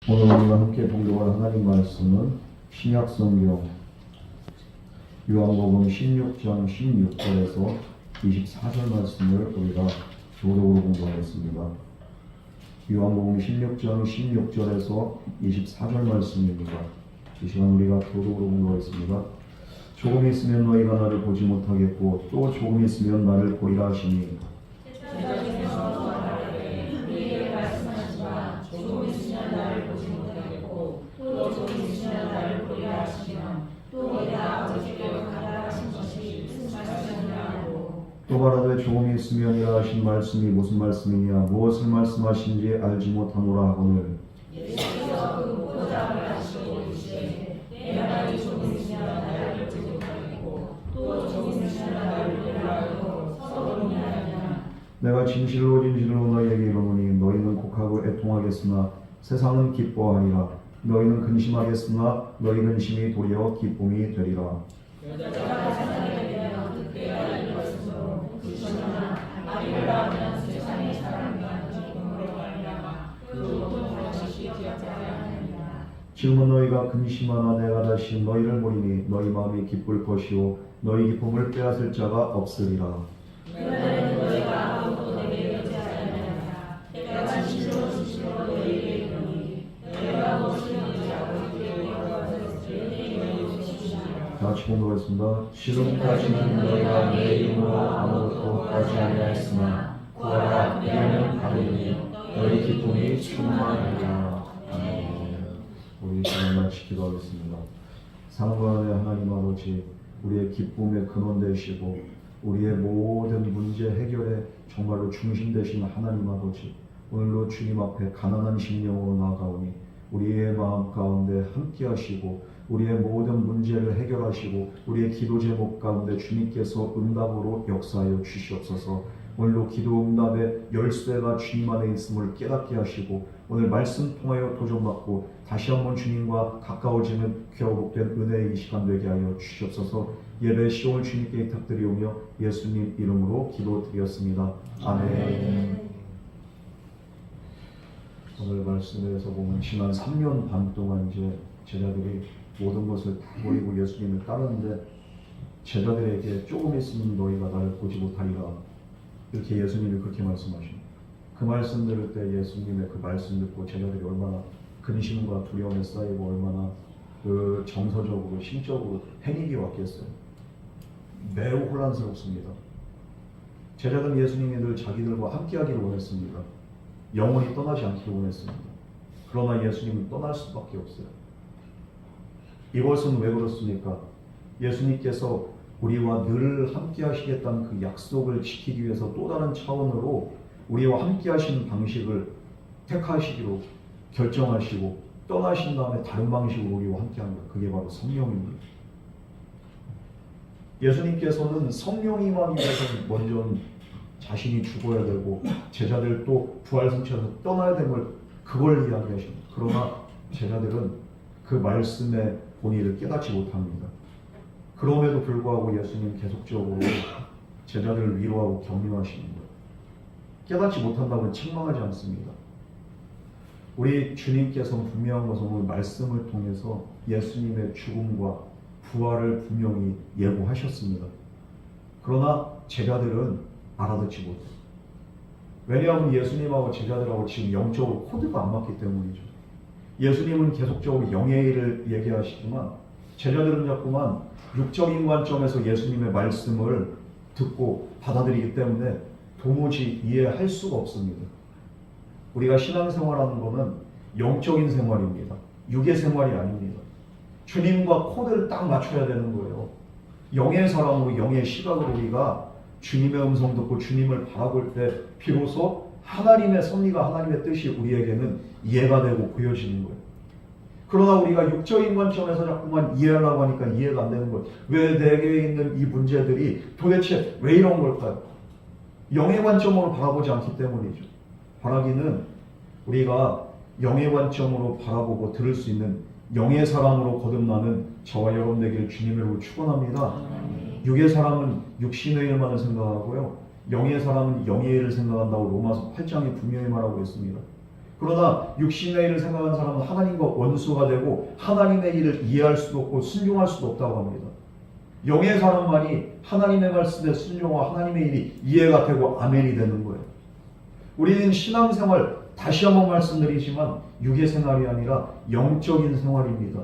오늘 우리가 함께 봉독할 하나님 말씀은 신약성경 요한복음 16장 16절에서 24절 말씀을 우리가 교독으로 공부하겠습니다. 요한복음 16장 16절에서 24절 말씀입니다. 이 시간 우리가 교독으로 공부하겠습니다. 조금 있으면 너희가 나를 보지 못하겠고 또 조금 있으면 나를 보리라 하시니 또 말하되 조금 있으면이라 하신 말씀이 무슨 말씀이냐 무엇을 말씀하신지 알지 못하노라 하거늘 내가 진실로 너희에게 이르노니 너희는 곡하고 애통하겠으나 세상은 기뻐하리라. 너희는 근심하겠으나 너희 근심이 도리어 기쁨이 되리라. 지금은 너희가 근심하나 내가 다시 너희를 보리니 너희 마음이 기쁠 것이요 너희 기쁨을 빼앗을 자가 없으리라. 다 같이 공부하겠습니다. 지금까지는 너희가 내 이름으로 아무것도 하지 아니하였으나 구하라 그리하면 받으리니 너희 기쁨이 충만하리라. 아멘. 우리 시간 마치 기도하겠습니다. 사랑하는 하나님 아버지, 우리의 기쁨의 근원 되시고 우리의 모든 문제 해결에 정말로 중심 되신 하나님 아버지, 오늘로 주님 앞에 가난한 심령으로 나아가오니 우리의 마음 가운데 함께 하시고 우리의 모든 문제를 해결하시고 우리의 기도 제목 가운데 주님께서 응답으로 역사하여 주시옵소서. 오늘로 기도 응답의 열쇠가 주님 안에 있음을 깨닫게 하시고 오늘 말씀 통하여 도전받고 다시 한번 주님과 가까워지는 귀하고 복된 은혜의 이 시간 되게 하여 주시옵소서. 예배 시온을 주님께 부탁드리오며 예수님 이름으로 기도드렸습니다. 아멘. 오늘 말씀에서 보면 지난 3년 반 동안 이제 제자들이 모든 것을 다 버리고 예수님을 따르는데 제자들에게 조금 있으면 너희가 나를 보지 못하리라. 이렇게 예수님이 그렇게 말씀하십니다. 그 말씀 들을 때 예수님의 그 말씀 듣고 제자들이 얼마나 근심과 두려움에 쌓이고 얼마나 그 정서적으로 심적으로 패닉이 왔겠어요. 매우 혼란스럽습니다. 제자들은 예수님이 늘 자기들과 함께하기를 원했습니다. 영원히 떠나지 않기를 원했습니다. 그러나 예수님은 떠날 수밖에 없어요. 이것은 왜 그렇습니까? 예수님께서 우리와 늘 함께 하시겠다는 그 약속을 지키기 위해서 또 다른 차원으로 우리와 함께 하시는 방식을 택하시기로 결정하시고 떠나신 다음에 다른 방식으로 우리와 함께 합니다. 그게 바로 성령입니다. 예수님께서는 성령이 임하기 위해서는 먼저 자신이 죽어야 되고 제자들도 부활승천해서 떠나야 됨을 그걸 이야기하십니다. 그러나 제자들은 그 말씀의 본의를 깨닫지 못합니다. 그럼에도 불구하고 예수님 계속적으로 제자들을 위로하고 격려하시는 거예요. 깨닫지 못한다고 책망하지 않습니다. 우리 주님께서는 분명한 것은 오늘 말씀을 통해서 예수님의 죽음과 부활을 분명히 예고하셨습니다. 그러나 제자들은 알아듣지 못해요. 왜냐하면 예수님하고 제자들하고 지금 영적으로 코드가 안 맞기 때문이죠. 예수님은 계속적으로 영의 일을 얘기하시지만 제자들은 자꾸만 육적인 관점에서 예수님의 말씀을 듣고 받아들이기 때문에 도무지 이해할 수가 없습니다. 우리가 신앙생활하는 것은 영적인 생활입니다. 육의 생활이 아닙니다. 주님과 코드를 딱 맞춰야 되는 거예요. 영의 사람으로 영의 시각으로 우리가 주님의 음성 듣고 주님을 바라볼 때 비로소 하나님의 섭리가 하나님의 뜻이 우리에게는 이해가 되고 보여지는 거예요. 그러나 우리가 육적인 관점에서 자꾸만 이해하려고 하니까 이해가 안 되는 거예요. 왜 내게 있는 이 문제들이 도대체 왜 이런 걸까요? 영의 관점으로 바라보지 않기 때문이죠. 바라기는 우리가 영의 관점으로 바라보고 들을 수 있는 영의 사람으로 거듭나는 저와 여러분 되기를 주님으로 축원합니다. 육의 사람은 육신의 일만을 생각하고요. 영의 사람은 영의 일을 생각한다고 로마서 8장에 분명히 말하고 있습니다. 그러나 육신의 일을 생각하는 사람은 하나님과 원수가 되고 하나님의 일을 이해할 수도 없고 순종할 수도 없다고 합니다. 영의 사람만이 하나님의 말씀에 순종하고 하나님의 일이 이해가 되고 아멘이 되는 거예요. 우리는 신앙생활, 다시 한번 말씀드리지만 육의 생활이 아니라 영적인 생활입니다.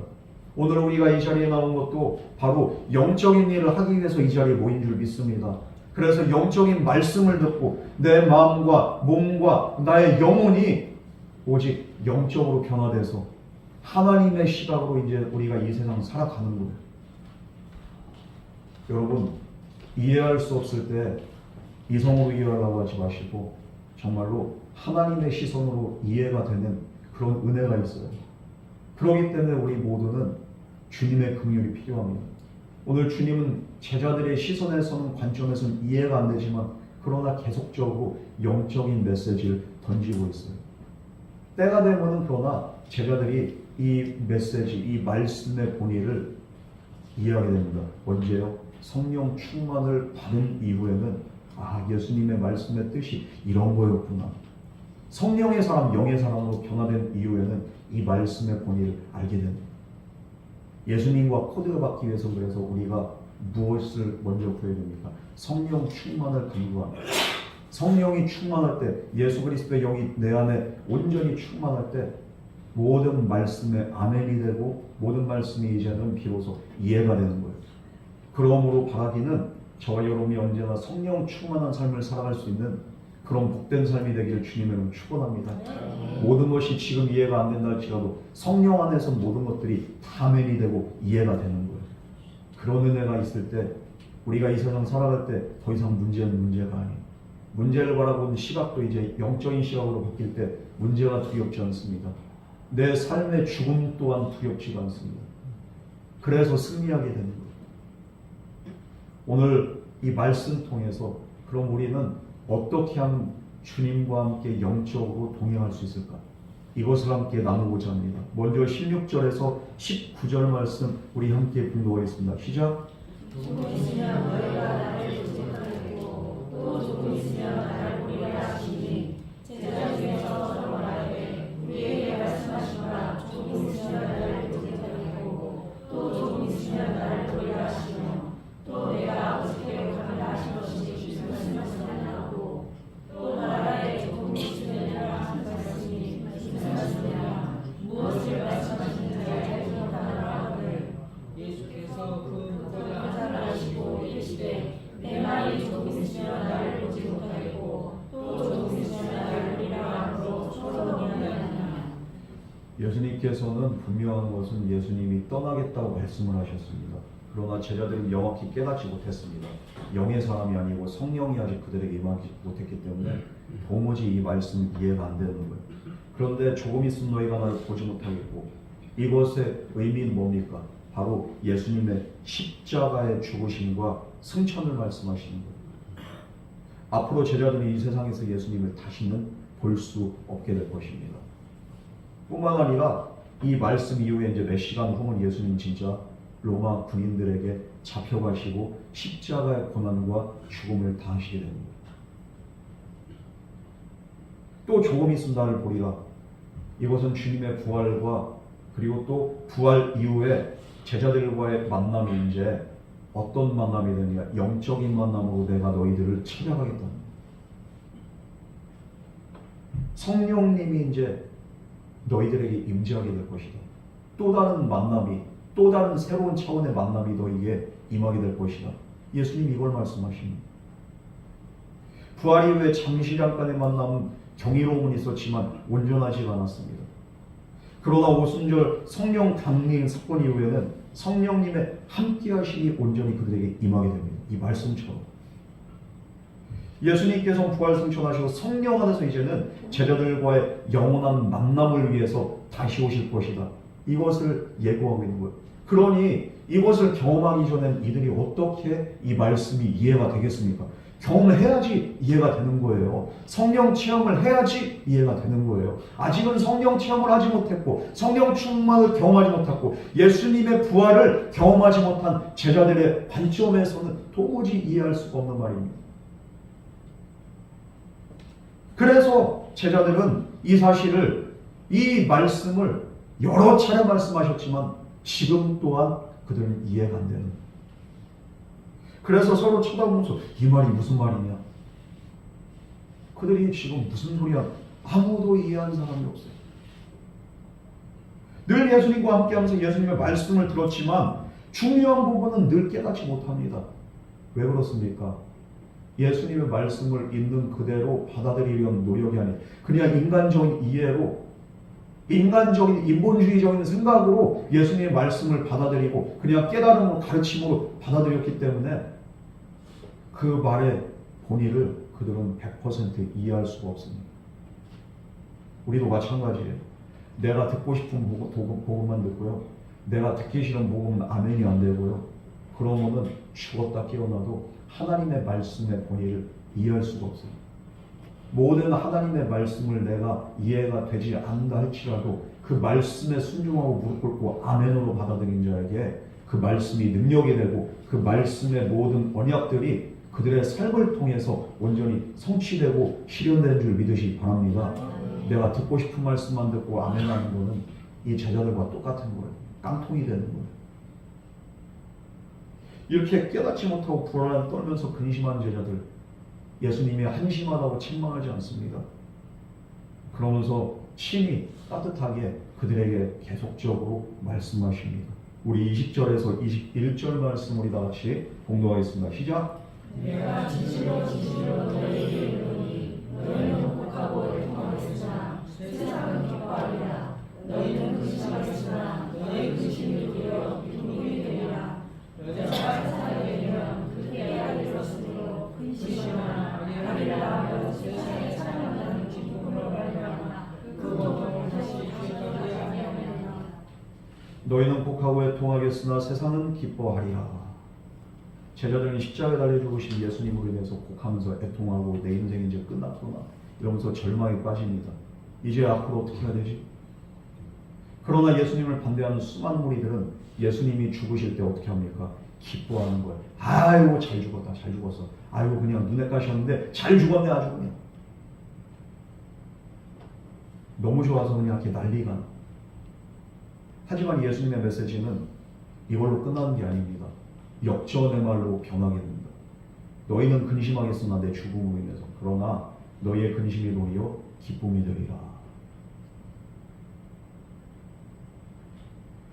오늘 우리가 이 자리에 나온 것도 바로 영적인 일을 하기 위해서 이 자리에 모인 줄 믿습니다. 그래서 영적인 말씀을 듣고 내 마음과 몸과 나의 영혼이 오직 영적으로 변화돼서 하나님의 시각으로 이제 우리가 이 세상 살아가는 거예요. 여러분, 이해할 수 없을 때 이성으로 이해하려고 하지 마시고 정말로 하나님의 시선으로 이해가 되는 그런 은혜가 있어요. 그렇기 때문에 우리 모두는 주님의 긍휼이 필요합니다. 오늘 주님은 제자들의 시선에서는 관점에서는 이해가 안 되지만 그러나 계속적으로 영적인 메시지를 던지고 있어요. 때가 되면은 그러나 제자들이 이 메시지, 이 말씀의 본의를 이해하게 됩니다. 언제요? 성령 충만을 받은 이후에는 예수님의 말씀의 뜻이 이런 거였구나. 성령의 사람, 영의 사람으로 변화된 이후에는 이 말씀의 본의를 알게 됩니다. 예수님과 코드를 받기 위해서 그래서 우리가 무엇을 먼저 구해야 됩니까? 성령 충만을 간구합니다. 성령이 충만할 때, 예수 그리스도의 영이 내 안에 온전히 충만할 때 모든 말씀에 아멘이 되고 모든 말씀이 이제는 비로소 이해가 되는 거예요. 그러므로 바라기는 저와 여러분이 언제나 성령 충만한 삶을 살아갈 수 있는 그런 복된 삶이 되기를 주님의 이름으로 축원합니다. 모든 것이 지금 이해가 안 된다 할지라도 성령 안에서 모든 것들이 다 아멘이 되고 이해가 되는 거예요. 그런 은혜가 있을 때 우리가 이 세상 살아갈 때 더 이상 문제는 문제가 아니에요. 문제를 바라보는 시각도 이제 영적인 시각으로 바뀔 때 문제가 두렵지 않습니다. 내 삶의 죽음 또한 두렵지가 않습니다. 그래서 승리하게 되는 거예요. 오늘 이 말씀 통해서 그럼 우리는 어떻게 하면 주님과 함께 영적으로 동행할 수 있을까? 이것을 함께 나누고자 합니다. 먼저 16절에서 19절 말씀 우리 함께 분도하겠습니다. 시작! 조금 있으면 너희가 나를 보지 못하겠고 또 조금 있으면 나를 보리라 하시니 제자 중에서 서로 말하되 우리에게 말씀하시노라. 조금 있으면 나를 보지 못하겠고 또 조금 있으면 나를 보리라 하시며 또 내가 어떻게 하리라 하신 것이 무슨 말씀이냐고 또 말하되 조금 있으면 내가 하신 말씀이 무슨 말씀이냐 무엇을 말씀하시는지 알지 못하노라 하거늘 예수께서 그 하시고 이르시되 내 말이 조금 있으면 나를 보지 못하겠고 또 조금 있으면 나를 보리라 함으로 서로 논의하였느냐. 예수님께서는 분명한 것은 예수님이 떠나겠다고 말씀을 하셨습니다. 그러나 제자들은 명확히 깨닫지 못했습니다. 영의 사람이 아니고 성령이 아직 그들에게 임하지 못했기 때문에 도무지 이 말씀이 이해가 안 되는 거예요. 그런데 조금 있으면 너희가 나를 보지 못하겠고 이것의 의미는 뭡니까? 바로 예수님의 십자가의 죽으심과 승천을 말씀하시는 거예요. 앞으로 제자들이 이 세상에서 예수님을 다시는 볼 수 없게 될 것입니다. 뿐만 아니라 이 말씀 이후에 이제 몇 시간 후면 예수님 진짜 로마 군인들에게 잡혀가시고 십자가의 고난과 죽음을 당하시게 됩니다. 또 조금 있으면 나를 보리라. 이것은 주님의 부활과 그리고 또 부활 이후에 제자들과의 만남이 이제 어떤 만남이 되느냐? 영적인 만남으로 내가 너희들을 찾아가겠다. 성령님이 이제 너희들에게 임재하게 될 것이다. 또 다른 만남이, 또 다른 새로운 차원의 만남이 너희에게 임하게 될 것이다. 예수님이 이걸 말씀하십니다. 부활 이후에 잠시 잠깐의 만남은 경이로움은 있었지만 온전하지가 않았습니다. 그러나 오순절 성령 강림 사건 이후에는 성령님의 함께하심이 온전히 그들에게 임하게 됩니다. 이 말씀처럼 예수님께서 부활 승천하시고 성령 안에서 이제는 제자들과의 영원한 만남을 위해서 다시 오실 것이다. 이것을 예고하고 있는 거예요. 그러니 이것을 경험하기 전엔 이들이 어떻게 이 말씀이 이해가 되겠습니까? 경험을 해야지 이해가 되는 거예요. 성령 체험을 해야지 이해가 되는 거예요. 아직은 성령 체험을 하지 못했고 성령 충만을 경험하지 못했고 예수님의 부활을 경험하지 못한 제자들의 관점에서는 도무지 이해할 수가 없는 말입니다. 그래서 제자들은 이 사실을 이 말씀을 여러 차례 말씀하셨지만 지금 또한 그들은 이해가 안 되는. 그래서 서로 쳐다보면서 이 말이 무슨 말이냐? 그들이 지금 무슨 소리야? 아무도 이해하는 사람이 없어요. 늘 예수님과 함께하면서 예수님의 말씀을 들었지만 중요한 부분은 늘 깨닫지 못합니다. 왜 그렇습니까? 예수님의 말씀을 있는 그대로 받아들이려는 노력이 아닌 그냥 인간적인 이해로, 인간적인 인본주의적인 생각으로 예수님의 말씀을 받아들이고 그냥 깨달음으로, 가르침으로 받아들였기 때문에 그 말의 본의를 그들은 100% 이해할 수가 없습니다. 우리도 마찬가지예요. 내가 듣고 싶은 복음만 듣고요, 내가 듣기 싫은 복음은 아멘이 안 되고요, 그러면은 죽었다 깨어나도 하나님의 말씀의 본의를 이해할 수가 없어요. 모든 하나님의 말씀을 내가 이해가 되지 않는다 할지라도 그 말씀에 순종하고 무릎 꿇고 아멘으로 받아들인 자에게 그 말씀이 능력이 되고 그 말씀의 모든 언약들이 그들의 삶을 통해서 온전히 성취되고 실현되는 줄 믿으시기 바랍니다. 내가 듣고 싶은 말씀만 듣고 아멘하는 거는 이 제자들과 똑같은 거예요. 깡통이 되는 거예요. 이렇게 깨닫지 못하고 불안을 떨면서 근심하는 제자들, 예수님이 한심하다고 책망하지 않습니다. 그러면서 친히 따뜻하게 그들에게 계속적으로 말씀하십니다. 우리 20절에서 21절 말씀 우리 다 같이 공독하겠습니다. 시작! 내가 진실로 진실로 너희에게 이르노니 너희는 복하고 애통하겠으나 세상은 기뻐하리라. 너희는 근심하겠으나 너희 근심이 되어 기쁨이 되리라. 여자가 세상에 되면 그때 알게 되었으므로 근심하나 아리라 하며 세상에 사랑한다는 기쁨으로 말미암아 그 고통을 다시 주시기까지 아니하리라. 너희는 복하고 애통하겠으나 세상은 기뻐하리라. 제자들은 십자가에 달려 죽으신 예수님으로 인해서 곡하면서 애통하고 내 인생이 이제 끝났구나 이러면서 절망에 빠집니다. 이제 앞으로 어떻게 해야 되지? 그러나 예수님을 반대하는 수많은 무리들은 예수님이 죽으실 때 어떻게 합니까? 기뻐하는 거예요. 아이고 잘 죽었다, 잘 죽었어. 아이고 그냥 눈에 가셨는데 잘 죽었네, 아주 그냥. 너무 좋아서 그냥 이렇게 난리가 나. 하지만 예수님의 메시지는 이걸로 끝나는 게 아닙니다. 역전의 말로 변하게 됩니다. 너희는 근심하겠으나 내 죽음으로 인해서, 그러나 너희의 근심이 도리어 기쁨이 되리라.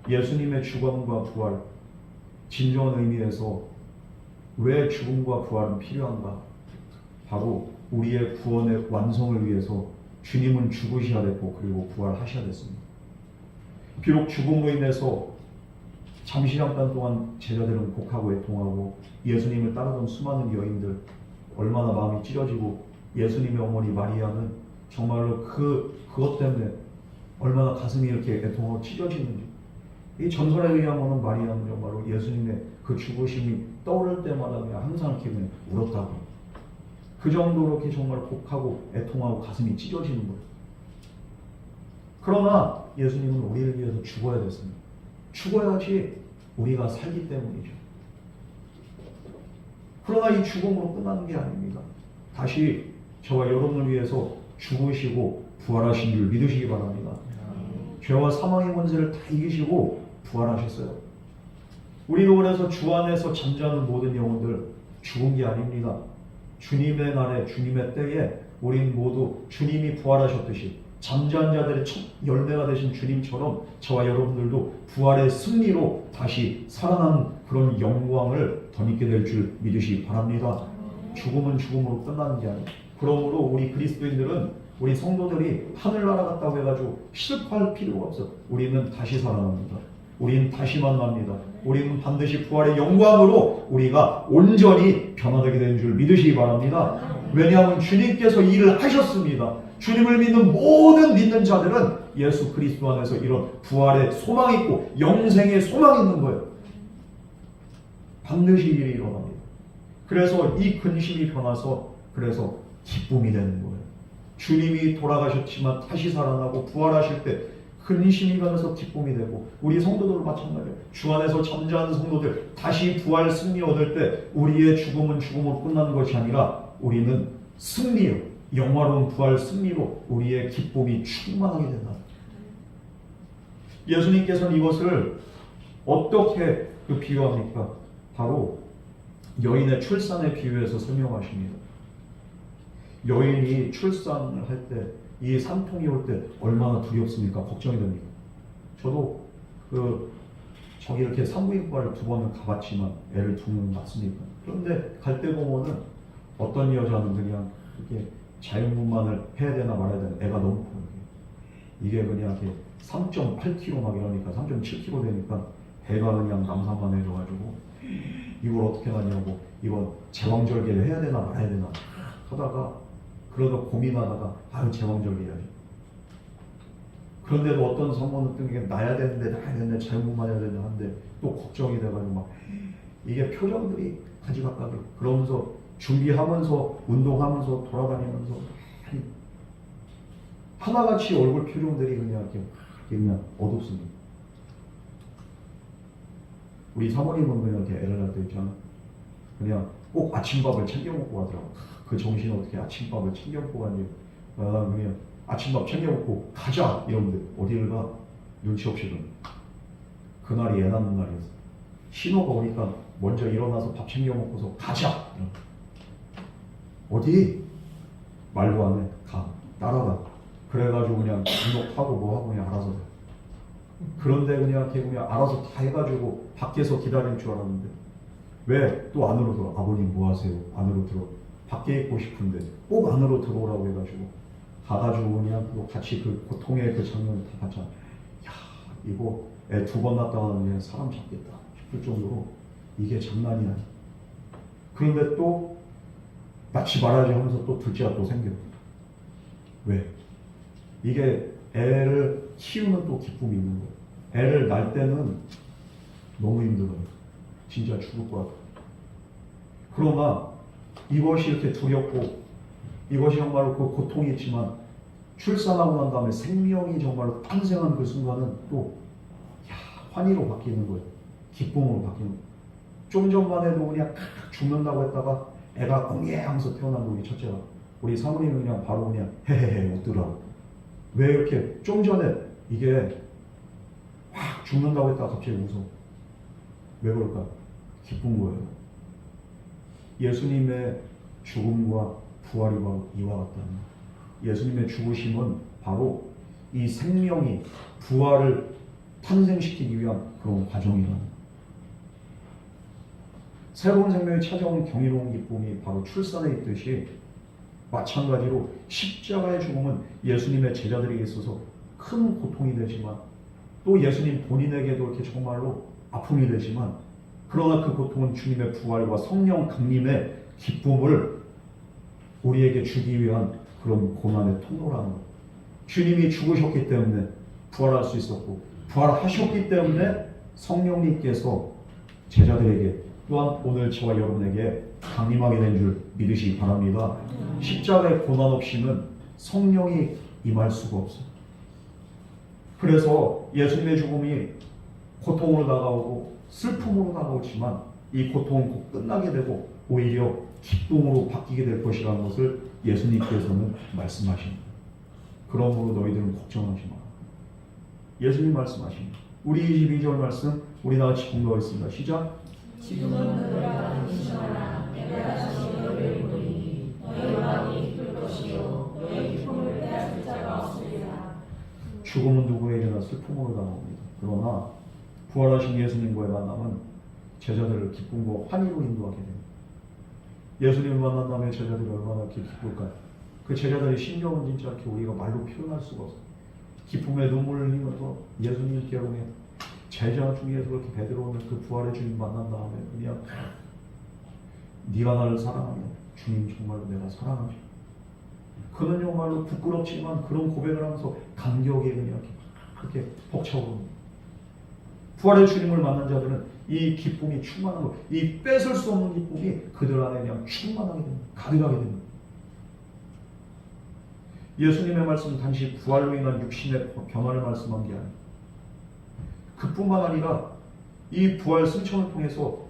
예수님의 죽음과 부활, 진정한 의미에서 왜 죽음과 부활은 필요한가? 바로 우리의 구원의 완성을 위해서 주님은 죽으셔야 됐고 그리고 부활하셔야 됐습니다. 비록 죽음으로 인해서 잠시 잠깐 동안 제자들은 곡하고 애통하고 예수님을 따르던 수많은 여인들 얼마나 마음이 찢어지고 예수님의 어머니 마리아는 정말로 그것 때문에 얼마나 가슴이 이렇게 애통하고 찢어지는지, 이 전설에 의하면 마리아는 정말로 예수님의 그 죽으심이 떠오를 때마다 그냥 항상 이렇게 그냥 울었다고, 그 정도로 이렇게 정말 곡하고 애통하고 가슴이 찢어지는 거예요. 그러나 예수님은 우리를 위해서 죽어야 됐습니다. 죽어야지 우리가 살기 때문이죠. 그러나 이 죽음으로 끝나는 게 아닙니다. 다시 저와 여러분을 위해서 죽으시고 부활하신 줄 믿으시기 바랍니다. 죄와 사망의 권세를 다 이기시고 부활하셨어요. 우리도 그래서 주 안에서 잠자는 모든 영혼들 죽은 게 아닙니다. 주님의 날에, 주님의 때에 우린 모두 주님이 부활하셨듯이 잠자는 자들의 첫 열매가 되신 주님처럼 저와 여러분들도 부활의 승리로 다시 살아난 그런 영광을 덧입게 될 줄 믿으시기 바랍니다. 죽음은 죽음으로 끝나는 게 아니에요. 그러므로 우리 그리스도인들은, 우리 성도들이 하늘나라 갔다고 해가지고 슬퍼할 필요가 없어요. 우리는 다시 살아납니다. 우리는 다시 만납니다. 우리는 반드시 부활의 영광으로 우리가 온전히 변화되게 되는 줄 믿으시기 바랍니다. 왜냐하면 주님께서 일을 하셨습니다. 주님을 믿는 모든 믿는 자들은 예수 그리스도 안에서 이런 부활의 소망이 있고 영생의 소망이 있는 거예요. 반드시 일이 일어납니다. 그래서 이 근심이 변화서 그래서 기쁨이 되는 거예요. 주님이 돌아가셨지만 다시 살아나고 부활하실 때 근심이 변해서 기쁨이 되고, 우리 성도들도 마찬가지예요. 주 안에서 잠자는 성도들 다시 부활 승리 얻을 때 우리의 죽음은 죽음으로 끝나는 것이 아니라 우리는 승리요, 영화로운 부활 승리로 우리의 기쁨이 충만하게 된다. 예수님께서는 이것을 어떻게 비유합니까? 바로 여인의 출산에 비유해서 설명하십니다. 여인이 출산을 할 때, 이 산통이 올 때 얼마나 두렵습니까? 걱정이 됩니까? 저도 저기 이렇게 산부인과를 2번을 가봤지만 애를 두면 맞습니까? 그런데 갈 때 보면은 어떤 여자는 그냥 이렇게 자연분만을 해야 되나 말아야 되나, 애가 너무 커요. 이게 그냥 이렇게 3.8kg 막 이러니까 3.7kg 되니까 배가 그냥 남산만 해져가지고 이걸 어떻게 하냐고, 이건 제왕절개를 해야 되나 말아야 되나 하다가, 그러다 고민하다가 아유 제왕절개 해야지. 그런데도 어떤 산모는 또 이게 나야 되는데 자연분만 해야 되는데 하는데 또 걱정이 돼가지고 막 이게 표정들이 가지각각이, 그러면서 준비하면서 운동하면서 돌아다니면서 하나같이 얼굴 표정들이 그냥 이렇게 그냥 어둡습니다. 우리 사모님은 그냥 이렇게 애를 낳을 때 있잖아, 그냥 꼭 아침밥을 챙겨 먹고 가더라고. 그 정신이 어떻게 아침밥을 챙겨 먹고 가는지. 나는 그냥 아침밥 챙겨 먹고 가자 이러는데 어디를 가? 눈치 없이 가. 그날이 애 낳는 날이었어. 신호가 오니까 먼저 일어나서 밥 챙겨 먹고서 가자. 어디? 말도 안 해. 가. 따라가. 그래가지고 그냥 등록하고 뭐하고 그냥 알아서 해. 그런데 그냥 걔 그냥 알아서 다 해가지고 밖에서 기다릴 줄 알았는데 왜 또 안으로 들어? 아버님 뭐 하세요? 안으로 들어. 밖에 있고 싶은데 꼭 안으로 들어오라고 해가지고 가가지고 그냥 또 같이 그 고통의 그 장면을 다 봤잖아. 야, 이거 애 2번 낳다가 그냥 사람 잡겠다 싶을 정도로 이게 장난이 아니야. 그런데 또 낳지 말아야지 하면서 또 둘째가 또 생겨. 왜? 이게 애를 키우는 또 기쁨이 있는 거예요. 애를 낳을 때는 너무 힘들어요. 진짜 죽을 것 같아요. 그러나 이것이 이렇게 두렵고 이것이 정말로 그 고통이 있지만 출산하고 난 다음에 생명이 정말로 탄생한 그 순간은 또 환희로 바뀌는 거예요. 기쁨으로 바뀌는 거예요. 좀 전만 해도 그냥 죽는다고 했다가 애가 꽁예 하면서 태어난 우리 첫째가, 우리 사모님은 그냥 바로 그냥 헤헤헤 웃더라고. 왜 이렇게 좀 전에 이게 확 죽는다고 했다가 갑자기 웃어. 왜 그럴까? 기쁜 거예요. 예수님의 죽음과 부활이 바로 이와 같다는, 예수님의 죽으심은 바로 이 생명이 부활을 탄생시키기 위한 그런 과정이라는, 새로운 생명이 찾아오는 경이로운 기쁨이 바로 출산에 있듯이 마찬가지로 십자가의 죽음은 예수님의 제자들에게 있어서 큰 고통이 되지만 또 예수님 본인에게도 이렇게 정말로 아픔이 되지만, 그러나 그 고통은 주님의 부활과 성령 강림의 기쁨을 우리에게 주기 위한 그런 고난의 통로라는 것. 주님이 죽으셨기 때문에 부활할 수 있었고, 부활하셨기 때문에 성령님께서 제자들에게 또한 오늘 저와 여러분에게 강림하게 된 줄 믿으시기 바랍니다. 십자가의 고난 없이는 성령이 임할 수가 없어요. 그래서 예수님의 죽음이 고통으로 다가오고 슬픔으로 다가오지만 이 고통은 곧 끝나게 되고 오히려 기쁨으로 바뀌게 될 것이라는 것을 예수님께서는 말씀하십니다. 그러므로 너희들은 걱정하지 마라. 예수님 말씀하십니다. 우리 22절 말씀 우리 나같이 공부하겠습니다. 시작. 지금은 너희가 근심하라. 내가 다시 너희를 보리니 너희 마음이 기쁠 것이요 너희 기쁨을 빼앗을 자가 없으리라. 죽음은 누구에게나 슬픔으로 다가옵니다. 그러나 부활하신 예수님과의 만남은 제자들을 기쁨과 환희로 인도하게 됩니다. 예수님을 만난 다음에 제자들이 얼마나 이렇게 기쁠까요? 그 제자들의 심정은 진짜 이렇게 우리가 말로 표현할 수가 없어요. 기쁨의 눈물을 흘리면서 예수님께 그냥 제자 중에서 그렇게 베드로는 그 부활의 주님 만난 다음에 그냥 네가 나를 사랑하면 주님 정말로 내가 사랑하지. 그는 정말로 부끄럽지만 그런 고백을 하면서 감격에 그냥 그렇게 벅차오릅니다. 부활의 주님을 만난 자들은 이 기쁨이 충만한 것, 이 뺏을 수 없는 기쁨이 그들 안에 그냥 충만하게 됩니다. 가득하게 됩니다. 예수님의 말씀은 단지 부활로 인한 육신의 변화를 말씀한 게 아니에요. 그뿐만 아니라 이 부활 승천을 통해서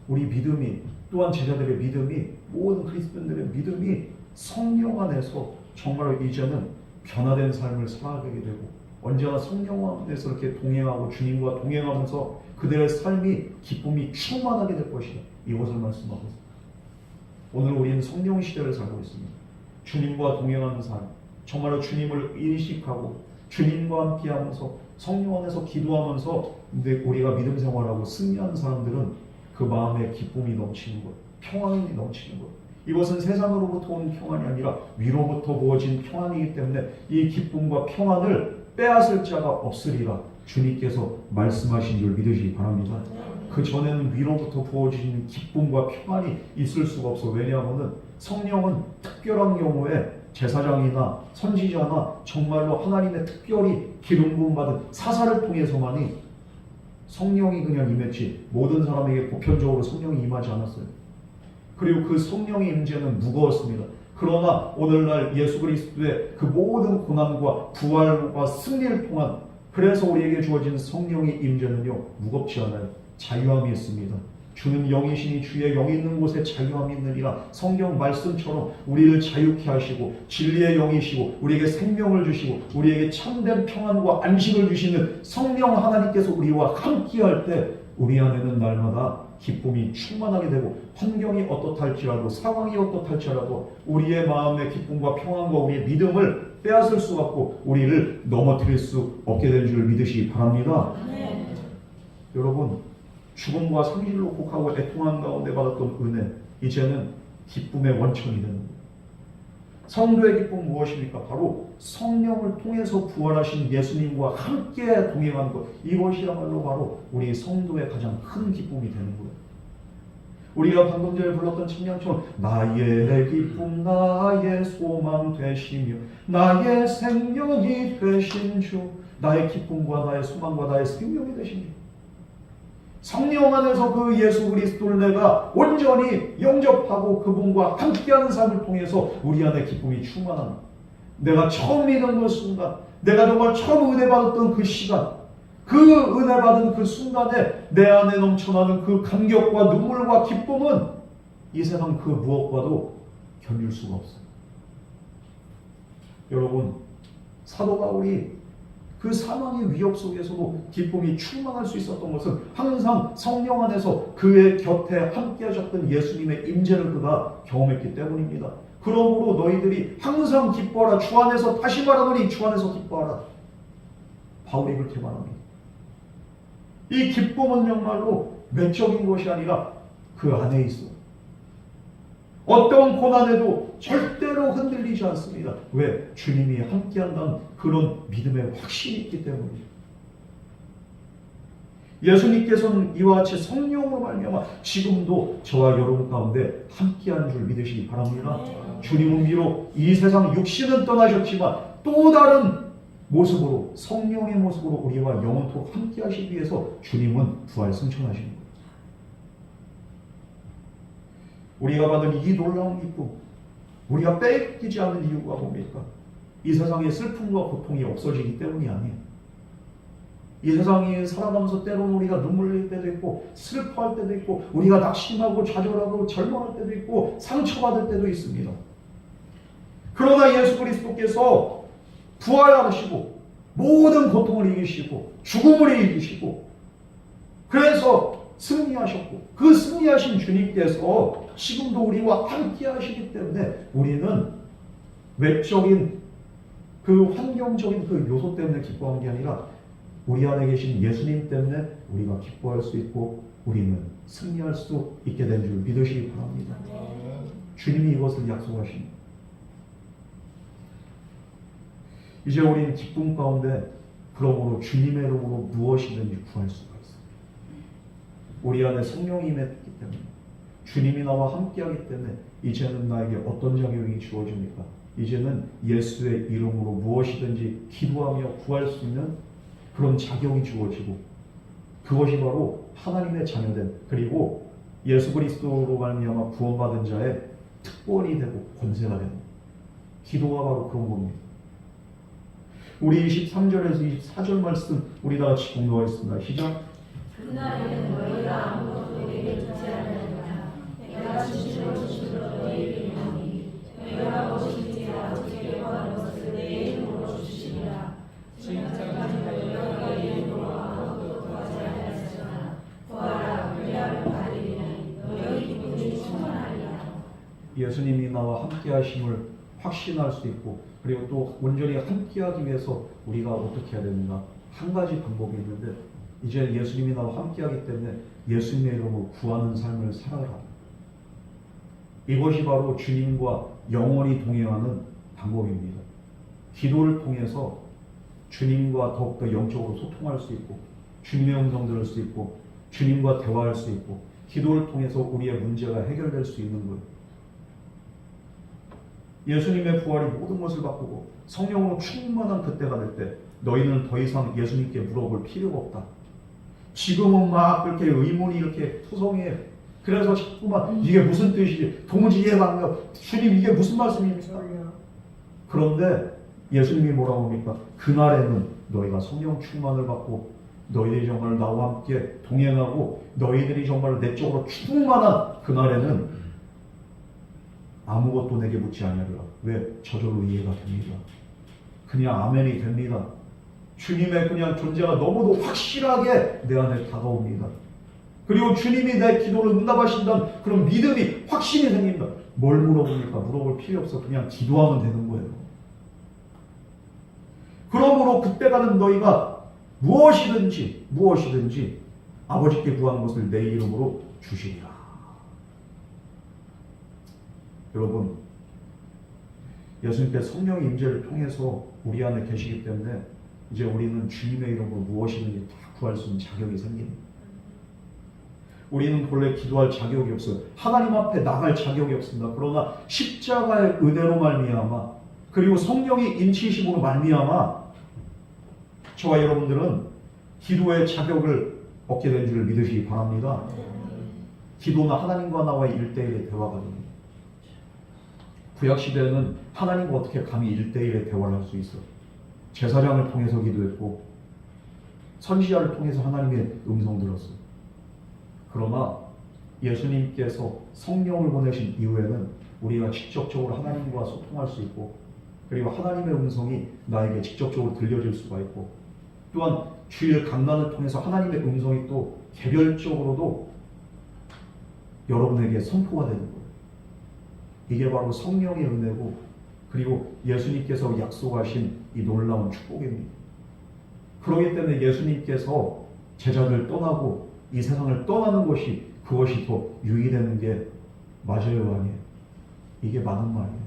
우리 믿음이, 또한 제자들의 믿음이, 모든 그리스도인들의 믿음이 성령 안에서 정말로 이제는 변화된 삶을 살아가게 되고 언제나 성령 안에서 이렇게 동행하고 주님과 동행하면서 그들의 삶이 기쁨이 충만하게 될 것이다. 이것을 말씀하고 있습니다. 오늘 우리는 성령 시대를 살고 있습니다. 주님과 동행하는 삶, 정말로 주님을 인식하고 주님과 함께하면서 성령 안에서 기도하면서 우리가 믿음 생활하고 승리하는 사람들은 그 마음에 기쁨이 넘치는 것, 평안이 넘치는 것. 이것은 세상으로부터 온 평안이 아니라 위로부터 부어진 평안이기 때문에 이 기쁨과 평안을 빼앗을 자가 없으리라 주님께서 말씀하신 줄 믿으시기 바랍니다. 그 전에는 위로부터 부어진 기쁨과 평안이 있을 수가 없어. 왜냐하면 성령은 특별한 경우에 제사장이나 선지자나 정말로 하나님의 특별히 기름 부음 받은 사사를 통해서만이 성령이 그냥 임했지 모든 사람에게 보편적으로 성령이 임하지 않았어요. 그리고 그 성령의 임재는 무거웠습니다. 그러나 오늘날 예수 그리스도의 그 모든 고난과 부활과 승리를 통한 그래서 우리에게 주어진 성령의 임재는요 무겁지 않아요. 자유함이 있습니다. 주는 영이시니 주의 영이 있는 곳에 자유함이 있느니라. 성경 말씀처럼 우리를 자유케 하시고 진리의 영이시고 우리에게 생명을 주시고 우리에게 참된 평안과 안식을 주시는 성령 하나님께서 우리와 함께할 때 우리 안에는 날마다 기쁨이 충만하게 되고 환경이 어떻다 할지라도 상황이 어떻다 할지라도 우리의 마음의 기쁨과 평안과 우리의 믿음을 빼앗을 수 없고 우리를 넘어뜨릴 수 없게 된 줄 믿으시기 바랍니다. 네. 여러분 죽음과 상실로 곡하고 애통한 가운데 받았던 은혜 이제는 기쁨의 원천이 되는 거예요. 성도의 기쁨은 무엇입니까? 바로 성령을 통해서 부활하신 예수님과 함께 동행하는 것. 이것이야말로 바로 우리 성도의 가장 큰 기쁨이 되는 거예요. 우리가 방금 전에 불렀던 찬양처럼 나의 기쁨 나의 소망 되시며 나의 생명이 되신 주. 나의 기쁨과 나의 소망과 나의 생명이 되신 주. 성령 안에서 그 예수 그리스도를 내가 온전히 영접하고 그분과 함께하는 삶을 통해서 우리 안에 기쁨이 충만한 내가 처음 믿은 그 순간 내가 정말 처음 은혜 받았던 그 시간 그 은혜 받은 그 순간에 내 안에 넘쳐나는 그 감격과 눈물과 기쁨은 이 세상 그 무엇과도 견딜 수가 없어요. 여러분 사도 바울이 그 사망의 위협 속에서도 기쁨이 충만할 수 있었던 것은 항상 성령 안에서 그의 곁에 함께 하셨던 예수님의 임재를 그가 경험했기 때문입니다. 그러므로 너희들이 항상 기뻐하라. 주 안에서 다시 말하노니 주 안에서 기뻐하라. 바울이 그렇게 말합니다. 이 기쁨은 정말로 외적인 것이 아니라 그 안에 있어. 어떤 고난에도 절대로 흔들리지 않습니다. 왜? 주님이 함께한다는 그런 믿음의 확신이 있기 때문이죠. 예수님께서는 이와 같이 성령으로 말미암아 지금도 저와 여러분 가운데 함께하는 줄 믿으시기 바랍니다. 주님은 비록 이 세상 육신은 떠나셨지만 또 다른 모습으로 성령의 모습으로 우리와 영원토록 함께하시기 위해서 주님은 부활 승천하신 거예요. 우리가 받은 이 놀라운 기쁨, 우리가 뺏기지 않는 이유가 뭡니까? 이 세상의 슬픔과 고통이 없어지기 때문이 아니에요. 이 세상에 살아가면서 때로는 우리가 눈물 흘릴 때도 있고 슬퍼할 때도 있고 우리가 낙심하고 좌절하고 절망할 때도 있고 상처받을 때도 있습니다. 그러나 예수 그리스도께서 부활하시고 모든 고통을 이기시고 죽음을 이기시고 그래서 승리하셨고 그 승리하신 주님께서 지금도 우리와 함께 하시기 때문에 우리는 외적인 그 환경적인 그 요소 때문에 기뻐하는 게 아니라 우리 안에 계신 예수님 때문에 우리가 기뻐할 수 있고 우리는 승리할 수 있게 된 줄 믿으시기 바랍니다. 주님이 이것을 약속하십니다. 이제 우리는 기쁨 가운데 그러므로 주님의 이름으로 무엇이든지 구할 수가 있습니다. 우리 안에 성령이 임했기 때문에 주님이 나와 함께하기 때문에 이제는 나에게 어떤 자격이 주어집니까? 이제는 예수의 이름으로 무엇이든지 기도하며 구할 수 있는 그런 자격이 주어지고 그것이 바로 하나님의 자녀된 그리고 예수 그리스도로 말미암아 구원받은 자의 특권이 되고 권세가 되는 기도가 바로 그런 겁니다. 우리 23절에서 24절 말씀 우리 다 같이 공부하겠습니다. 시작. 그날에는 너희가 아무것도 내게 주지 않으리라. 내가 진실로 너희에게 이르노니 너희가 무엇인지 아버지께 구하는 것을 내 이름으로 주시리라. 예수님이 나와 함께 하심을 확신할 수 있고, 그리고 또 온전히 함께 하기 위해서 우리가 어떻게 해야 되는가? 한 가지 방법이 있는데, 이제 예수님이 나와 함께 하기 때문에 예수님의 이름으로 구하는 삶을 살아라. 이것이 바로 주님과 영원히 동행하는 방법입니다. 기도를 통해서 주님과 더욱더 영적으로 소통할 수 있고, 주님의 음성 들을 수 있고, 주님과 대화할 수 있고, 기도를 통해서 우리의 문제가 해결될 수 있는 거예요. 예수님의 부활이 모든 것을 바꾸고 성령으로 충만한 그때가 될 때 너희는 더 이상 예수님께 물어볼 필요가 없다. 지금은 막 그렇게 의문이 이렇게 투성해. 그래서 자꾸만 이게 무슨 뜻이지? 도무지 이해가 안 가. 주님 이게 무슨 말씀입니까? 그런데 예수님이 뭐라고 합니까? 그날에는 너희가 성령 충만을 받고 너희들이 정말 나와 함께 동행하고 너희들이 정말 내적으로 충만한 그날에는 아무것도 내게 묻지 아니하리라. 왜? 저절로 이해가 됩니다. 그냥 아멘이 됩니다. 주님의 그냥 존재가 너무도 확실하게 내 안에 다가옵니다. 그리고 주님이 내 기도를 응답하신다는 그런 믿음이 확신이 생깁니다. 뭘 물어봅니까? 물어볼 필요 없어. 그냥 기도하면 되는 거예요. 그러므로 그때가는 너희가 무엇이든지 아버지께 구하는 것을 내 이름으로 주시리라. 여러분, 예수님께서 성령의 임재를 통해서 우리 안에 계시기 때문에 이제 우리는 주님의 이름으로 무엇이든지 다 구할 수 있는 자격이 생깁니다. 우리는 본래 기도할 자격이 없어요. 하나님 앞에 나갈 자격이 없습니다. 그러나 십자가의 은혜로 말미암아 그리고 성령의 인치심으로 말미암아 저와 여러분들은 기도의 자격을 얻게 된 줄 믿으시기 바랍니다. 기도는 하나님과 나와의 1대1의 대화가 됩니다. 구약시대에는 하나님과 어떻게 감히 1대1의 대화를 할 수 있어? 제사장을 통해서 기도했고 선지자를 통해서 하나님의 음성 들었어요. 그러나 예수님께서 성령을 보내신 이후에는 우리가 직접적으로 하나님과 소통할 수 있고 그리고 하나님의 음성이 나에게 직접적으로 들려질 수가 있고 또한 주일 강단을 통해서 하나님의 음성이 또 개별적으로도 여러분에게 선포가 되는 거예요. 이게 바로 성령의 은혜고 그리고 예수님께서 약속하신 이 놀라운 축복입니다. 그렇기 때문에 예수님께서 제자들 떠나고 이 세상을 떠나는 것이 그것이 더 유의되는 게 맞아요, 아니에요? 이게 맞는 말이에요.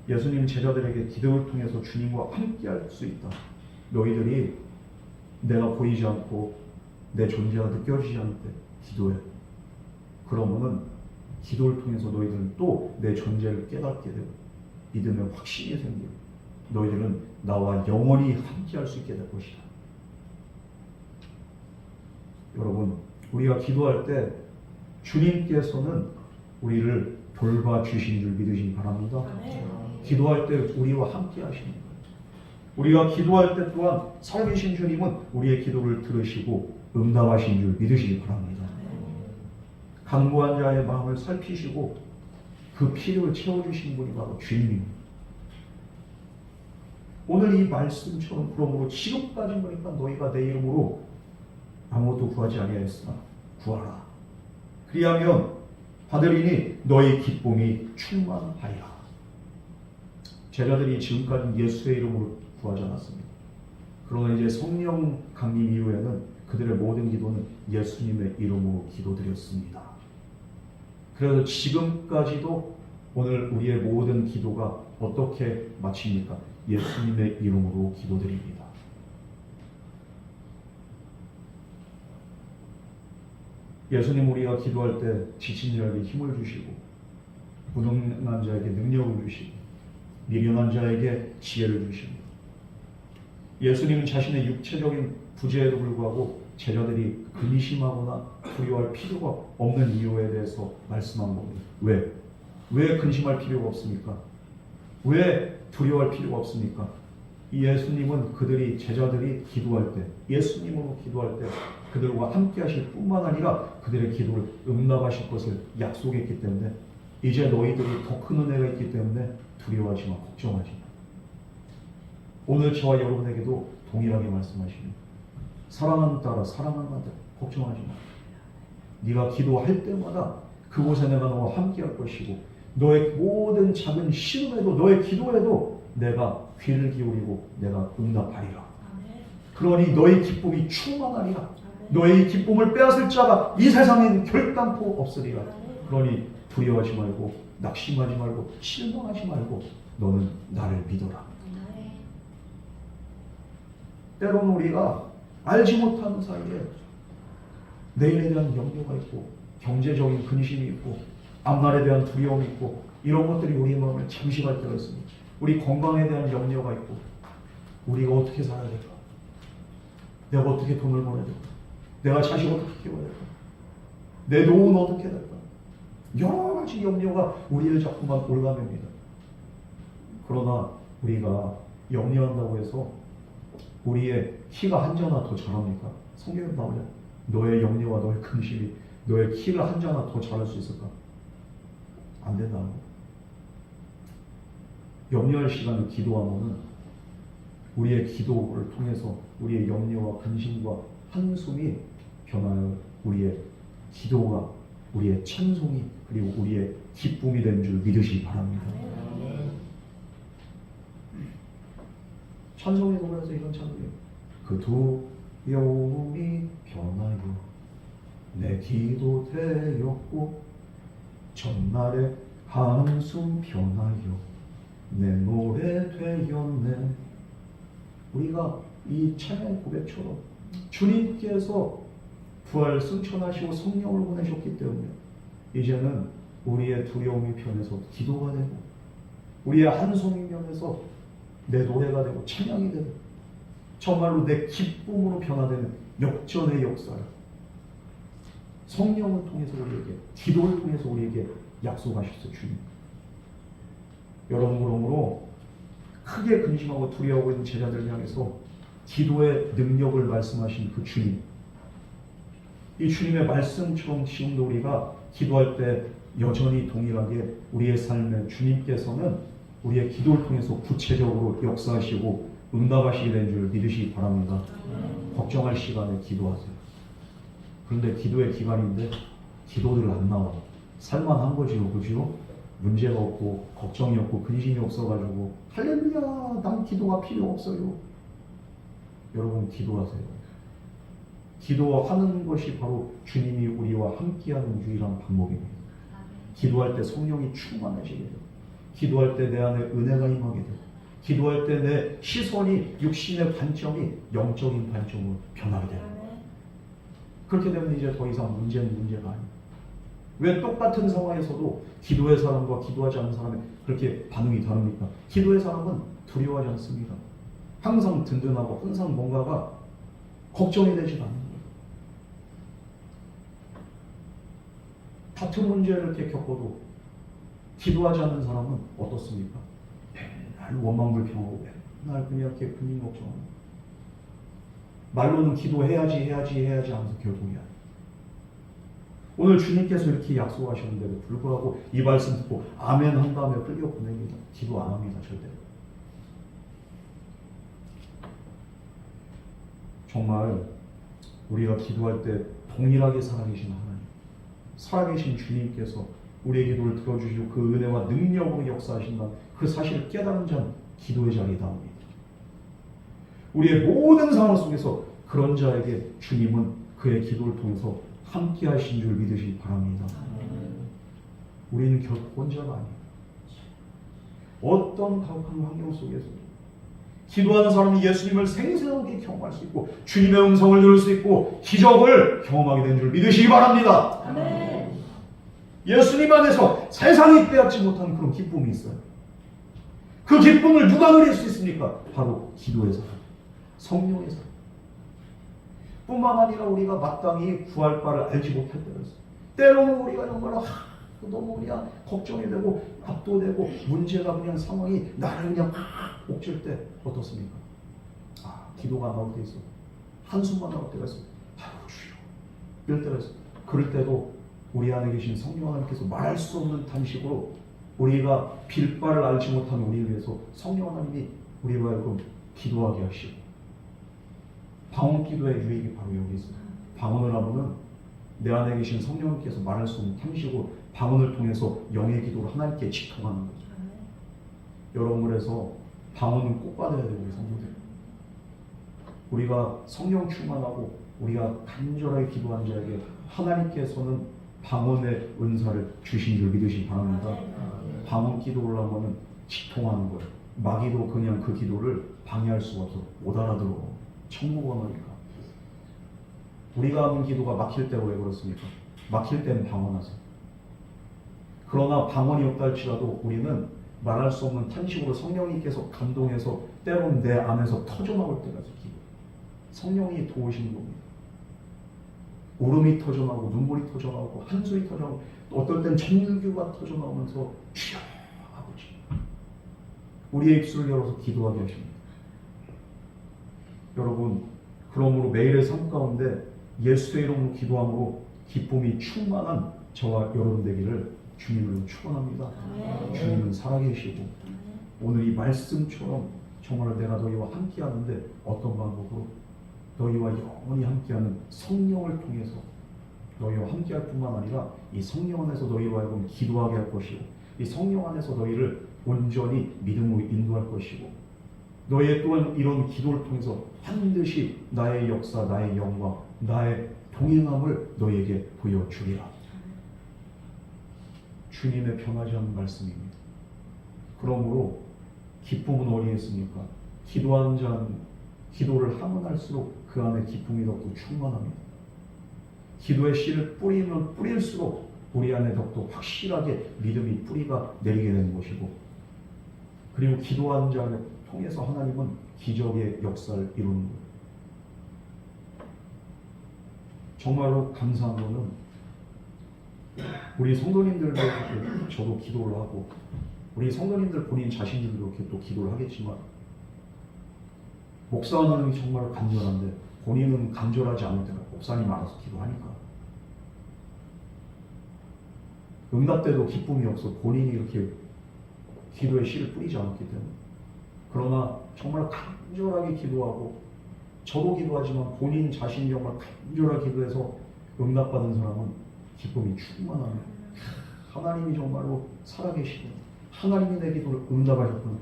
예수님 제자들에게 기도를 통해서 주님과 함께 할 수 있다. 너희들이 내가 보이지 않고 내 존재가 느껴지지 않을 때 기도해. 그러면은 기도를 통해서 너희들은 또 내 존재를 깨닫게 되고 믿음의 확신이 생기고 너희들은 나와 영원히 함께 할 수 있게 될 것이다. 여러분, 우리가 기도할 때 주님께서는 우리를 돌봐주신 줄 믿으시기 바랍니다. 기도할 때 우리와 함께 하시는 거예요. 우리가 기도할 때 또한 살아계신 주님은 우리의 기도를 들으시고 응답하신 줄 믿으시기 바랍니다. 간구한 자의 마음을 살피시고 그 필요를 채워주신 분이 바로 주님입니다. 오늘 이 말씀처럼 그러므로 지금까지 보니까 너희가 내 이름으로 아무것도 구하지 아니하였으나 구하라. 그리하면 받으리니 너희 기쁨이 충만하리라. 제자들이 지금까지 예수의 이름으로 구하지 않았습니다. 그러나 이제 성령 강림 이후에는 그들의 모든 기도는 예수님의 이름으로 기도드렸습니다. 그래서 지금까지도 오늘 우리의 모든 기도가 어떻게 마칩니까? 예수님의 이름으로 기도드립니다. 예수님 우리가 기도할 때 지친 자에게 힘을 주시고 무능한 자에게 능력을 주시고 미련한 자에게 지혜를 주십니다. 예수님은 자신의 육체적인 부재에도 불구하고 제자들이 근심하거나 두려워할 필요가 없는 이유에 대해서 말씀한 겁니다. 왜? 왜 근심할 필요가 없습니까? 왜 두려워할 필요가 없습니까? 예수님은 제자들이 기도할 때, 예수님으로 기도할 때 그들과 함께 하실 뿐만 아니라 그들의 기도를 응답하실 것을 약속했기 때문에 이제 너희들이 더 큰 은혜가 있기 때문에 두려워하지 마, 걱정하지 마. 오늘 저와 여러분에게도 동일하게 말씀하십니다. 사랑하는 딸아, 사랑하는 아들, 걱정하지 마. 네가 기도할 때마다 그곳에 내가 너와 함께할 것이고 너의 모든 작은 시름에도 너의 기도에도 내가 귀를 기울이고 내가 응답하리라. 그러니 너의 기쁨이 충만하리라. 너의 기쁨을 빼앗을 자가 이 세상엔 결단코 없으리라. 그러니 두려워하지 말고 낙심하지 말고 실망하지 말고 너는 나를 믿어라. 때로는 우리가 알지 못하는 사이에 내일에 대한 염려가 있고 경제적인 근심이 있고 앞날에 대한 두려움이 있고 이런 것들이 우리의 마음을 잠시할 때가 있습니다. 우리 건강에 대한 염려가 있고 우리가 어떻게 살아야 될까? 내가 어떻게 돈을 벌어야 될까? 내가 자식 어떻게 키워야 될까? 내 노후는 어떻게 될까? 여러 가지 염려가 우리를 자꾸만 올가맵니다. 그러나 우리가 염려한다고 해서 우리의 키가 한 자나 더 자랍니까? 성경에 나오냐? 너의 염려와 너의 근심이 너의 키를 한 자나 더 자랄 수 있을까? 안 된다는 거. 염려할 시간을 기도하면은 우리의 기도를 통해서 우리의 염려와 근심과 한숨이 변하여 우리의 기도가 우리의 찬송이 그리고 우리의 기쁨이 된 줄 믿으시기 바랍니다. 찬송의 노래에서 이런 찬송이에요. 그 두려움이 변하여 내 기도 되었고 전날의 한숨 변하여 내 노래 되었네. 우리가 이 찬양의 고백처럼 주님께서 부활 승천하시고 성령을 보내셨기 때문에 이제는 우리의 두려움이 변해서 기도가 되고 우리의 한숨이 변해서 내 노래가 되고 찬양이 되고 정말로 내 기쁨으로 변화되는 역전의 역사를 성령을 통해서 우리에게 기도를 통해서 우리에게 약속하셨어요. 주님. 여러분 그러므로 크게 근심하고 두려워하고 있는 제자들을 향해서 기도의 능력을 말씀하신 그 주님, 이 주님의 말씀처럼 지금도 우리가 기도할 때 여전히 동일하게 우리의 삶에 주님께서는 우리의 기도를 통해서 구체적으로 역사하시고 응답하시게 된 줄 믿으시기 바랍니다. 걱정할 시간에 기도하세요. 그런데 기도의 기간인데 기도들 안 나와. 살만한 거지요, 그죠? 문제가 없고 걱정이 없고 근심이 없어가지고 할렐루야, 난 기도가 필요 없어요. 여러분 기도하세요. 기도하는 것이 바로 주님이 우리와 함께하는 유일한 방법입니다. 기도할 때 성령이 충만해지게 되고 기도할 때 내 안에 은혜가 임하게 되고 기도할 때 내 시선이 육신의 관점이 영적인 관점으로 변하게 돼요. 그렇게 되면 이제 더 이상 문제는 문제가 아니에요. 왜 똑같은 상황에서도 기도의 사람과 기도하지 않는 사람의 그렇게 반응이 다릅니까? 기도의 사람은 두려워하지 않습니다. 항상 든든하고 항상 뭔가가 걱정이 되지 않는 거예요. 같은 문제를 이렇게 겪어도 기도하지 않는 사람은 어떻습니까? 맨날 원망불평하고 맨날 그냥 이렇게 근심 걱정하고 말로는 기도해야지 하면서 결국이 아니에요. 오늘 주님께서 이렇게 약속하셨는데도 불구하고 이 말씀 듣고 아멘 한 다음에 끌려 보냅니다. 기도 안 합니다. 절대로. 정말 우리가 기도할 때 동일하게 살아계신 하나님, 살아계신 주님께서 우리의 기도를 들어주시고 그 은혜와 능력으로 역사하신다. 그 사실을 깨달은 자는 기도의 자리에 나옵니다. 우리의 모든 상황 속에서 그런 자에게 주님은 그의 기도를 통해서 함께 하신 줄 믿으시기 바랍니다. 우리는 결코 혼자가 아니에요. 어떤 가혹한 환경 속에서도 기도하는 사람이 예수님을 생생하게 경험할 수 있고 주님의 음성을 들을 수 있고 기적을 경험하게 된 줄 믿으시기 바랍니다. 아멘. 예수님 안에서 세상이 빼앗지 못한 그런 기쁨이 있어요. 그 기쁨을 누가 누릴 수 있습니까? 바로 기도의 사람, 성령의 사람. 뿐만 아니라 우리가 마땅히 구할 바를 알지 못할 때가 있어요. 때로는 우리가 정말로 너무 그냥 걱정이 되고 압도되고 문제가 그냥 상황이 나를 그냥 옥죄일 때 어떻습니까? 기도가 안 나올 때 있어. 한숨만 나올 때가 있어. 아이고 주여. 이럴 때가 있어. 그럴 때도 우리 안에 계신 성령 하나님께서 말할 수 없는 탄식으로 우리가 빌 바를 알지 못한 우리를 위해서 성령 하나님이 우리로 하여금 기도하게 하시고 방언 기도의 유익이 바로 여기 있어요. 방언을 하면은 내 안에 계신 성령님께서 말할 수 없는 탐식으로 방언을 통해서 영의 기도를 하나님께 직통하는 거죠. 여러분, 그래서 방언은 꼭 받아야 돼요. 우리 성도들. 우리가 성령 충만하고 우리가 간절하게 기도한 자에게 하나님께서는 방언의 은사를 주신 줄 믿으시기 바랍니다. 방언 기도를 하면 직통하는 거예요. 마귀도 그냥 그 기도를 방해할 수가 없어. 못 알아들어. 천국 언어니까. 우리가 하는 기도가 막힐 때가 왜 그렇습니까? 막힐 때는 방언하세요. 그러나 방언이 없다 할지라도 우리는 말할 수 없는 탄식으로 성령님께서 감동해서 때론 내 안에서 터져나올 때가 있어요. 성령이 도우시는 겁니다. 울음이 터져나오고 눈물이 터져나오고 한숨이 터져나오고 어떨 땐 전율교가 터져나오면서 주여 아버지, 우리의 입술을 열어서 기도하게 하십니다. 여러분, 그러므로 매일의 삶 가운데 예수의 이름으로 기도함으로 기쁨이 충만한 저와 여러분 되기를 주님으로 축원합니다. 주님은 살아계시고 오늘 이 말씀처럼 정말 내가 너희와 함께하는데 어떤 방법으로? 너희와 영원히 함께하는 성령을 통해서 너희와 함께할 뿐만 아니라 이 성령 안에서 너희와 하여금 기도하게 할 것이고 이 성령 안에서 너희를 온전히 믿음으로 인도할 것이고 너희의 또한 이런 기도를 통해서 반드시 나의 역사, 나의 영광, 나의 동행함을 너희에게 보여주리라. 주님의 변하지 않는 말씀입니다. 그러므로 기쁨은 어디겠습니까? 기도하는 자는 기도를 하면 할수록 그 안에 기쁨이 더욱더 충만합니다. 기도의 씨를 뿌리면 뿌릴수록 우리 안에 더욱더 확실하게 믿음이 뿌리가 내리게 되는 것이고 그리고 기도하는 자를 통해서 하나님은 기적의 역사를 이루는 거예요. 정말로 감사한 것은 우리 성도님들도 이렇게 저도 기도를 하고 우리 성도님들 본인 자신들도 이렇게 또 기도를 하겠지만 목사는 정말 간절한데 본인은 간절하지 않을 때가 목사님 알아서 기도하니까 응답돼도 기쁨이 없어 본인이 이렇게 기도의 씨를 뿌리지 않았기 때문에 그러나 정말 간절하게 기도하고 저도 기도하지만 본인 자신이 정말 간절하게 기도해서 응답받은 사람은 기쁨이 충만합니다. 하나님이 정말로 살아계시고 하나님이 내 기도를 응답하셨구나.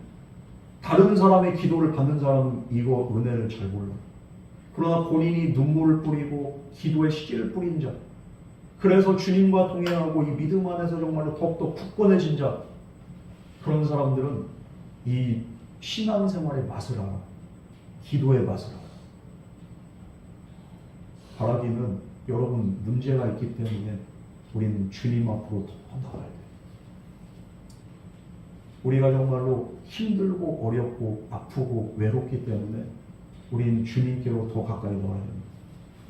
다른 사람의 기도를 받는 사람은 이거 은혜를 잘 몰라. 그러나 본인이 눈물을 뿌리고 기도의 씨를 뿌린 자, 그래서 주님과 동행하고 이 믿음 안에서 정말로 더욱더 굳건해진 자, 그런 사람들은 이 신앙생활의 맛을 알아. 기도의 맛을 알아. 바라기는 여러분 문제가 있기 때문에 우리는 주님 앞으로 더 나아가야 돼요. 우리가 정말로 힘들고 어렵고 아프고 외롭기 때문에 우리는 주님께로 더 가까이 나와야 됩니다.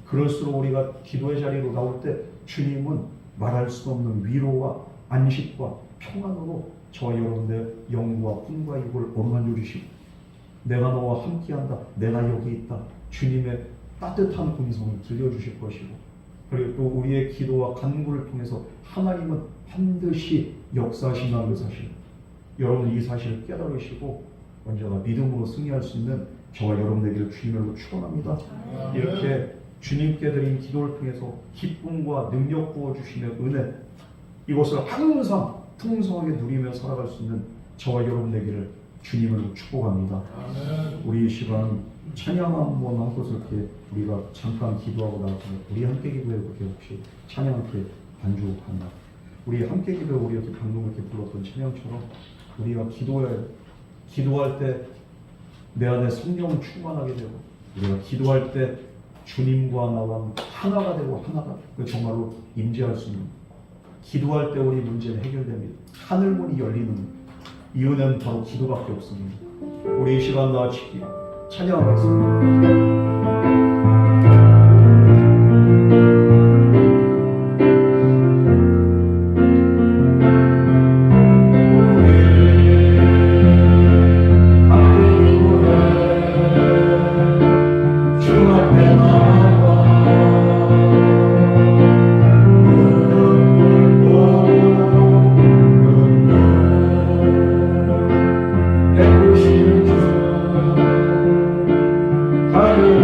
그럴수록 우리가 기도의 자리로 나올 때 주님은 말할 수 없는 위로와 안식과 평안으로 저와 여러분의 영과 꿈과 입을 어루만져 주시고 내가 너와 함께한다. 내가 여기 있다. 주님의 따뜻한 음성을 들려주실 것이고 그리고 또 우리의 기도와 간구를 통해서 하나님은 반드시 역사하신다는 그 사실 여러분 이 사실을 깨달으시고 언제나 믿음으로 승리할 수 있는 저와 여러분 되기를 주님으로 축원합니다. 이렇게 주님께 드린 기도를 통해서 기쁨과 능력 부어주시는 은혜 이것을 항상 풍성하게 누리며 살아갈 수 있는 저와 여러분 되기를 주님으로 축복합니다. 우리 이 시간 찬양 한번 하고서 이렇게 우리가 잠깐 기도하고 나서 우리 함께 기도해 볼게요. 혹시 찬양 이렇게 반주한다. 우리 함께 기도해 우리 이렇게 방금 이렇게 불렀던 찬양처럼 우리가 기도할 때 내 안에 성령은 충만하게 되고 우리가 기도할 때 주님과 나와 하나가 되고 하나가 정말로 임재할 수 있는 기도할 때 우리 문제는 해결됩니다. 하늘문이 열리는 이 은혜는 바로 기도밖에 없습니다. 우리 이 시간 다 같이 찬양하겠습니다. Hallelujah.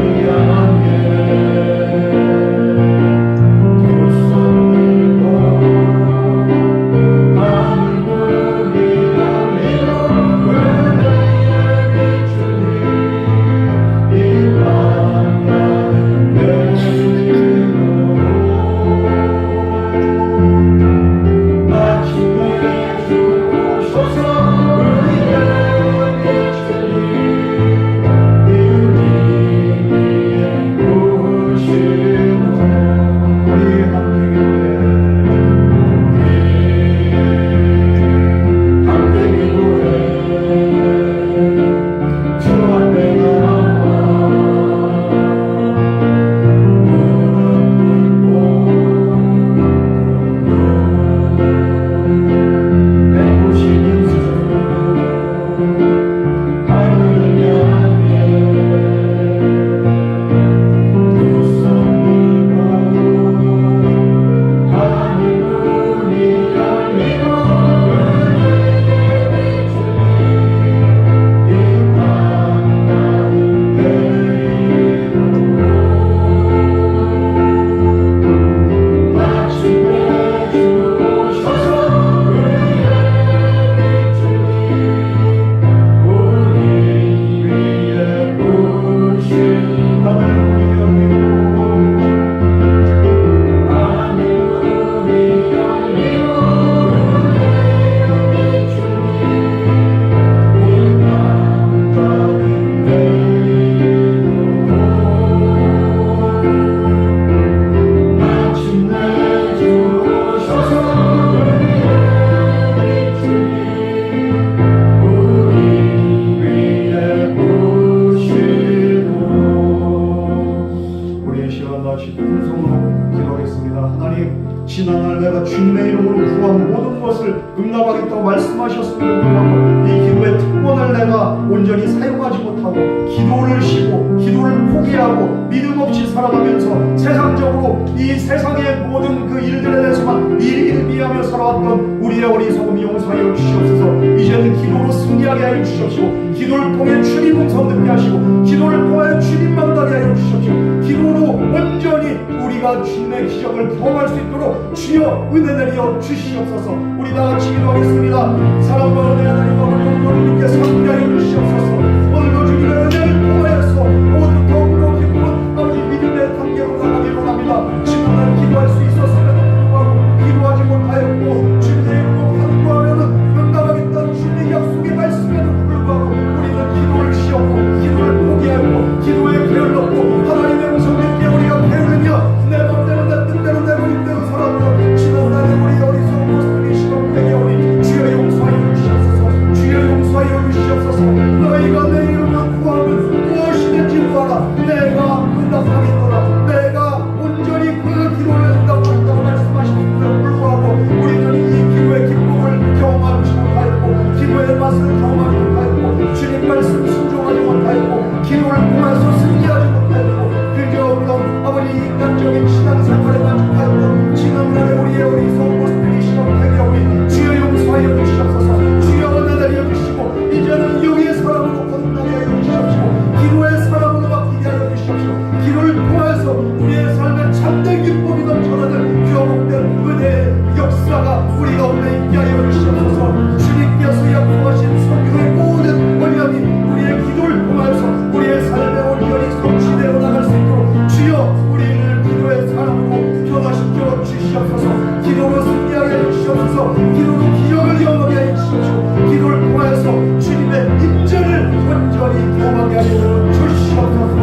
같이 통성으로 기도하겠습니다. 하나님, 지난날 내가 주님의 이름으로 구한 모든 것을 응답하겠다고 말씀하셨음에도 불구하고 이 기도의 특권을 내가 온전히 사용하지 못하고 기도를 쉬고 기도를 포기하고 믿음 없이 살아가면서 세상적으로 이 세상의 모든 그 일들에 대해서만 일일비하며 살아왔던 우리의 어리석음 용서하여 주시옵소서. 이제는 기도로 승리하게 하여 주시옵시고, 기도를 통해 주님 음성 듣게 하시고, 기도를 통하여 주님 만나게 하여 주시옵시고, 기도로 온전히 우리가 주님의 기적을 경험할 수 있도록 주여 은혜 내려 주시옵소서. 우리 다 같이 기도하겠습니다. 사랑과 은혜 하나님 아버지, 오늘님께 함께하여 주시옵소서. 오늘도 주님의 은혜를 통하여서 모두 더욱더 기쁜 아버지 믿음의 단계로 나가기를 원합니다. 지난날 기도할 수 있었음에도 불구하고 기도하지 못하였고, 주님의 이름으로 간구하면은 응답하겠다는 주님의 약속의 말씀에도 불구하고 우리는 기도를 쉬었고 기도를 포기하고 기도에 게을렀고 하나님의 음성 듣게 우리가 게으르며 내 맘대로 내 뜻대로 내 고집대로 살았던 지난날에 우리 어리석은 모습들이 시각되게 오니 주여 용서하여 주시옵소서. 주여 용서하여 주시옵소서. 너희가 내 이름으로 구하면 무엇이든지 구하라. 내가 응답하겠노라. 내가 온전히 그 기도를 응답하겠다고 말씀하시는데도 불구하고 우리는 이 기도의 기쁨을 경험하지 못하였고 기도의 맛을 경험하지 못하였고 주님 말씀 순종하지 못하였고 기도를 통해서 승리하지 못하였고 그저 물론 아버지 인간적인 신앙생활에 만족하였던 지난날의 우리의 어리석은 모습들이 시각되게 오니 주여 용서하여 주시옵소서. 주여 은혜 내려 주시고 이제는 영의 사랑으로 거듭나게 하여 주시옵시고 기도의 사랑으로 바뀌게 하여 주시옵시고 기도를 통해서 우리의 삶에 참된 기쁨이 넘쳐나는 교복된 은혜의 역사가 우리 가운데 있게 하여 주시옵소서. 주님께서 약속하신 성경의 모든 원령이 우리의 기도를 통해서 우리의 삶의 온전히 성취되어 나갈 수 있도록 주여 우리를 기도의 사람으로 변화시켜 주시옵소서. 기도로 승리하게 해 주시옵소서. 기도로 기적을 경험하게 해 주시옵소서. 기도를 통해서 주님의 임재를 온전히 경험하게 하여 주시옵소서.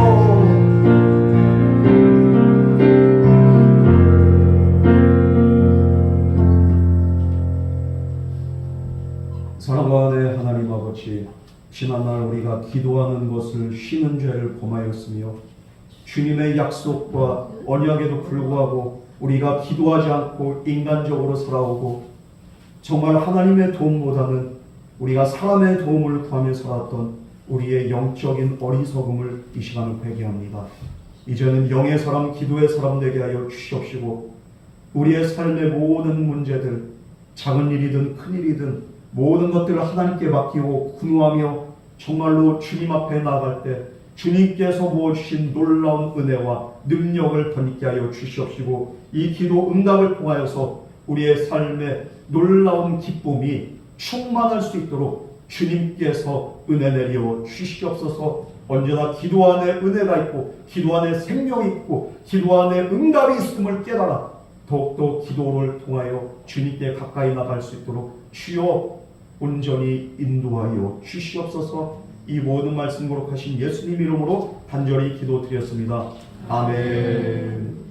사랑하는 하나님 아버지, 지난날 우리가 기도하는 것을 쉬는 죄를 범하였으며 주님의 약속과 언약에도 불구하고 우리가 기도하지 않고 인간적으로 살아오고 정말 하나님의 도움보다는 우리가 사람의 도움을 구하며 살았던 우리의 영적인 어리석음을 이 시간에 회개합니다. 이제는 영의 사람, 기도의 사람 되게 하여 주시옵시고 우리의 삶의 모든 문제들, 작은 일이든 큰 일이든 모든 것들을 하나님께 맡기고 분노하며 정말로 주님 앞에 나아갈 때 주님께서 부어주신 놀라운 은혜와 능력을 덧입게 하여 주시옵시고 이 기도 응답을 통하여서 우리의 삶에 놀라운 기쁨이 충만할 수 있도록 주님께서 은혜 내려 주시옵소서. 언제나 기도 안에 은혜가 있고 기도 안에 생명이 있고 기도 안에 응답이 있음을 깨달아 더욱더 기도를 통하여 주님께 가까이 나갈 수 있도록 주여 온전히 인도하여 주시옵소서. 이 모든 말씀 거룩하신 예수님 이름으로 간절히 기도드렸습니다. 아멘.